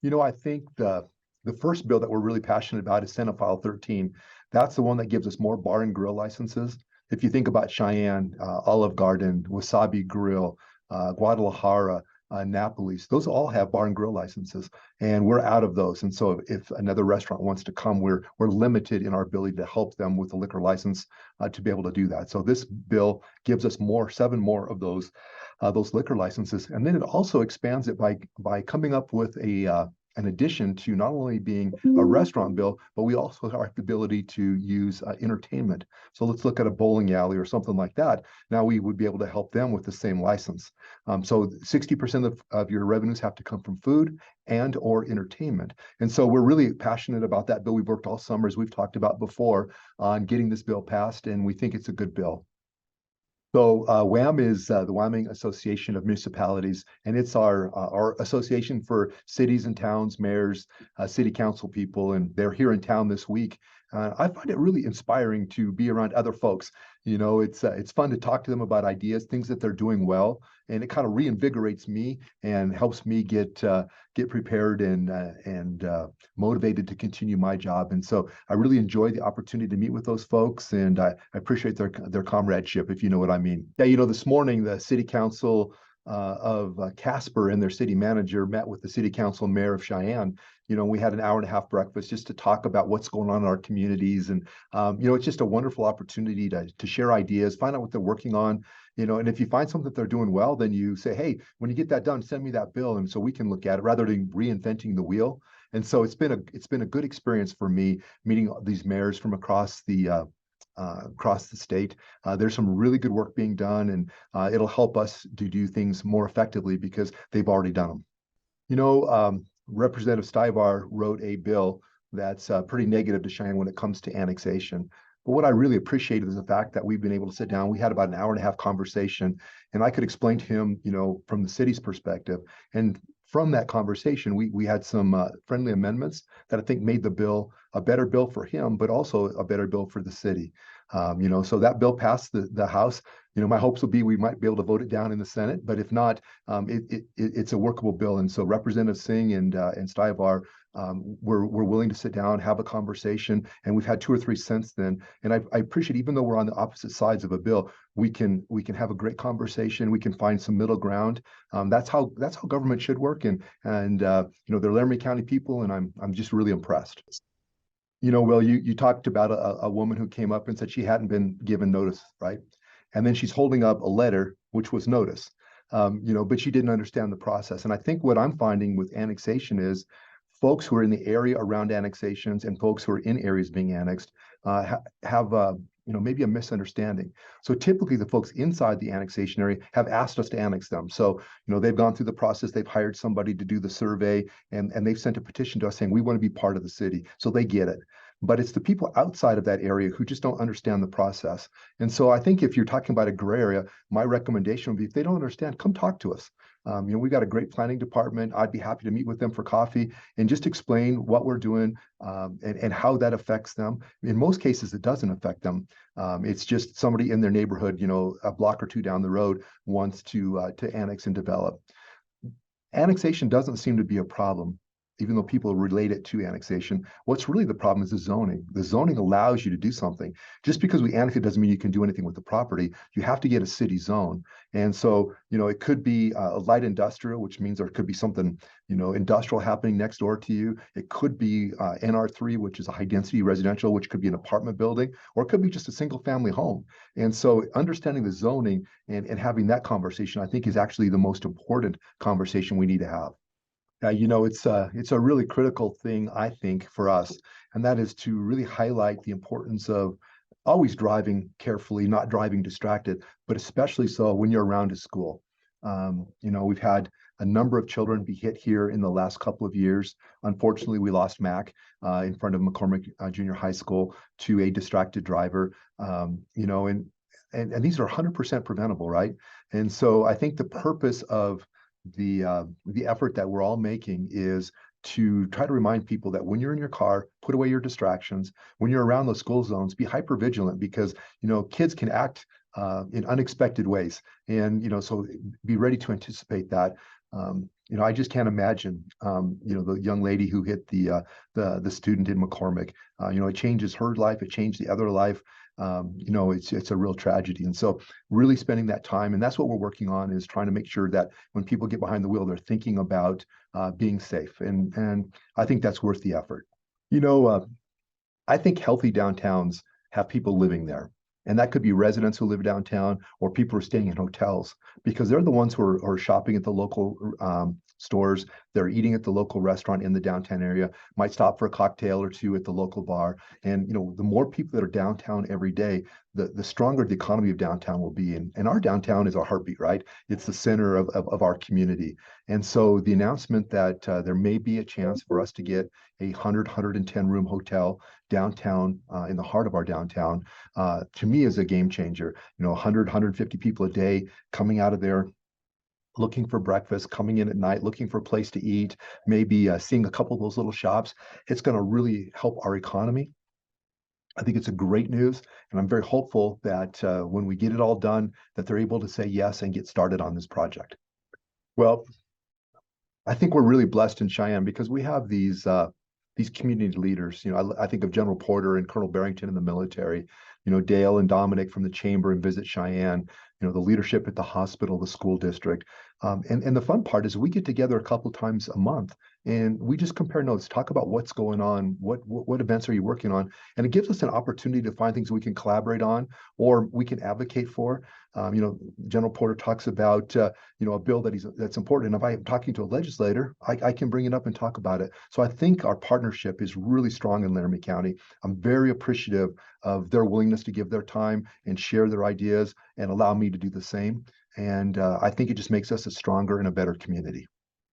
I think the first bill that we're really passionate about is Senate File 13. That's the one that gives us more bar and grill licenses. If you think about Cheyenne, Olive Garden, Wasabi Grill, Guadalajara, Napoli's, those all have bar and grill licenses, and we're out of those. And so if another restaurant wants to come, we're limited in our ability to help them with the liquor license to be able to do that. So this bill gives us seven more of those liquor licenses, and then it also expands it by coming up with an addition to not only being a restaurant bill, but we also have the ability to use entertainment. So let's look at a bowling alley or something like that. Now we would be able to help them with the same license. So 60% of your revenues have to come from food and or entertainment. And so we're really passionate about that bill. We've worked all summer, as we've talked about before, on getting this bill passed, and we think it's a good bill. So WAM is the Wyoming Association of Municipalities, and it's our association for cities and towns, mayors, city council people, and they're here in town this week. I find it really inspiring to be around other folks. It's fun to talk to them about ideas, things that they're doing well, and it kind of reinvigorates me and helps me get prepared and motivated to continue my job. And so I really enjoy the opportunity to meet with those folks, and I appreciate their comradeship, if you know what I mean. Yeah, this morning the city council of Casper and their city manager met with the city council and mayor of Cheyenne. We had an hour-and-a-half breakfast just to talk about what's going on in our communities. And, it's just a wonderful opportunity to share ideas, find out what they're working on, and if you find something that they're doing well, then you say, hey, when you get that done, send me that bill. And so we can look at it rather than reinventing the wheel. And so it's been a good experience for me meeting these mayors from across the state. There's some really good work being done, and it'll help us to do things more effectively because they've already done them. Representative Stivar wrote a bill that's pretty negative to Cheyenne when it comes to annexation. But what I really appreciated is the fact that we've been able to sit down. We had about an hour-and-a-half conversation, and I could explain to him, from the city's perspective. And from that conversation, we had some friendly amendments that I think made the bill a better bill for him, but also a better bill for the city. So that bill passed the House. My hopes will be we might be able to vote it down in the Senate, but if not, it's a workable bill. And so Representative Singh and Stivar, we're willing to sit down, have a conversation, and we've had 2 or 3 since then. And I appreciate, even though we're on the opposite sides of a bill, we can have a great conversation. We can find some middle ground. That's how government should work. And they're Laramie County people, and I'm just really impressed. Will, you talked about a woman who came up and said she hadn't been given notice, right? And then she's holding up a letter, which was notice, but she didn't understand the process. And I think what I'm finding with annexation is folks who are in the area around annexations and folks who are in areas being annexed have maybe a misunderstanding. So typically the folks inside the annexation area have asked us to annex them. So, they've gone through the process, they've hired somebody to do the survey, and they've sent a petition to us saying, we want to be part of the city. So they get it. But it's the people outside of that area who just don't understand the process. And so I think if you're talking about a gray area, my recommendation would be, if they don't understand, come talk to us. We've got a great planning department. I'd be happy to meet with them for coffee and just explain what we're doing and how that affects them. In most cases, it doesn't affect them. It's just somebody in their neighborhood, a block or 2 down the road wants to annex and develop. Annexation doesn't seem to be a problem, even though people relate it to annexation. What's really the problem is the zoning. The zoning allows you to do something. Just because we annex it doesn't mean you can do anything with the property. You have to get a city zone. And so, it could be a light industrial, which means there could be something, industrial happening next door to you. It could be NR3, which is a high density residential, which could be an apartment building, or it could be just a single family home. And so understanding the zoning and having that conversation, I think, is actually the most important conversation we need to have. It's a really critical thing, I think, for us, and that is to really highlight the importance of always driving carefully, not driving distracted, but especially so when you're around a school. We've had a number of children be hit here in the last couple of years. Unfortunately, we lost Mac in front of McCormick Junior High School to a distracted driver. And these are 100% preventable, right? And so I think the purpose of the effort that we're all making is to try to remind people that when you're in your car, put away your distractions. When you're around those school zones, be hyper vigilant, because kids can act in unexpected ways, and so be ready to anticipate that. I just can't imagine, the young lady who hit the student in McCormick. It changes her life, it changed the other life. It's a real tragedy. And so really spending that time, and that's what we're working on, is trying to make sure that when people get behind the wheel, they're thinking about being safe. And I think that's worth the effort. You know, uh, I think healthy downtowns have people living there. And that could be residents who live downtown or people who are staying in hotels because they're the ones who are shopping at the local stores. They're eating at the local restaurant in the downtown area, might stop for a cocktail or two at the local bar. And, the more people that are downtown every day, the stronger the economy of downtown will be. And our downtown is our heartbeat, right? It's the center of our community. And so the announcement that there may be a chance for us to get a 110 room hotel downtown in the heart of our downtown, to me is a game changer. 150 people a day coming out of there, looking for breakfast, coming in at night, looking for a place to eat, maybe seeing a couple of those little shops. It's going to really help our economy. I think it's a great news, and I'm very hopeful that when we get it all done, that they're able to say yes and get started on this project. Well, I think we're really blessed in Cheyenne because we have these community leaders. I think of General Porter and Colonel Barrington in the military. Dale and Dominic from the chamber and Visit Cheyenne. The leadership at the hospital, the school district, and the fun part is we get together a couple times a month and we just compare notes, talk about what's going on, what events are you working on, and it gives us an opportunity to find things we can collaborate on or we can advocate for. General Porter talks about a bill that's important, and if I'm talking to a legislator, I can bring it up and talk about it. So I think our partnership is really strong in Laramie County. I'm very appreciative of their willingness to give their time and share their ideas and allow me to do the same. And I think it just makes us a stronger and a better community.